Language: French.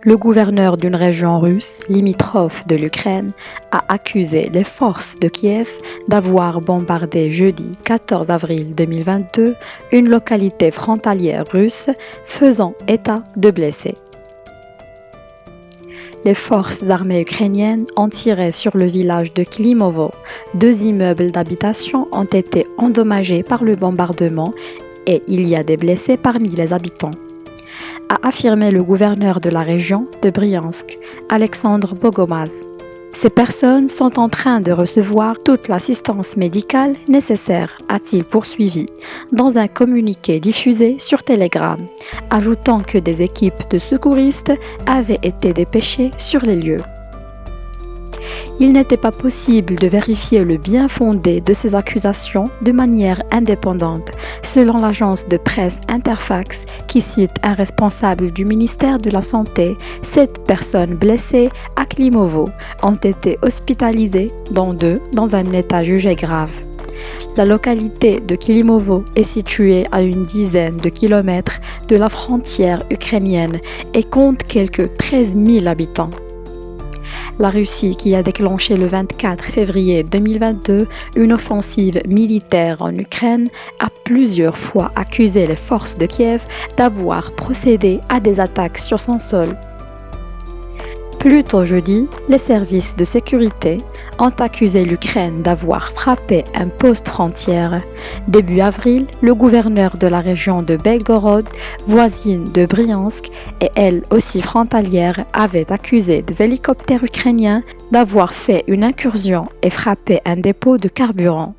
Le gouverneur d'une région russe limitrophe de l'Ukraine a accusé les forces de Kiev d'avoir bombardé jeudi 14 avril 2022 une localité frontalière russe, faisant état de blessés. Les forces armées ukrainiennes ont tiré sur le village de Klimovo. 2 immeubles d'habitation ont été endommagés par le bombardement et il y a des blessés parmi les habitants, a affirmé le gouverneur de la région de Bryansk, Alexandre Bogomaz. Ces personnes sont en train de recevoir toute l'assistance médicale nécessaire, a-t-il poursuivi dans un communiqué diffusé sur Telegram, ajoutant que des équipes de secouristes avaient été dépêchées sur les lieux. Il n'était pas possible de vérifier le bien fondé de ces accusations de manière indépendante, selon l'agence de presse Interfax qui cite un responsable du ministère de la Santé. 7 personnes blessées à Klimovo ont été hospitalisées, dont 2 dans un état jugé grave. La localité de Klimovo est située à une dizaine de kilomètres de la frontière ukrainienne et compte quelques 13 000 habitants. La Russie, qui a déclenché le 24 février 2022 une offensive militaire en Ukraine, a plusieurs fois accusé les forces de Kiev d'avoir procédé à des attaques sur son sol. Plus tôt jeudi, les services de sécurité ont accusé l'Ukraine d'avoir frappé un poste frontière. Début avril, le gouverneur de la région de Belgorod, voisine de Bryansk et elle aussi frontalière, avait accusé des hélicoptères ukrainiens d'avoir fait une incursion et frappé un dépôt de carburant.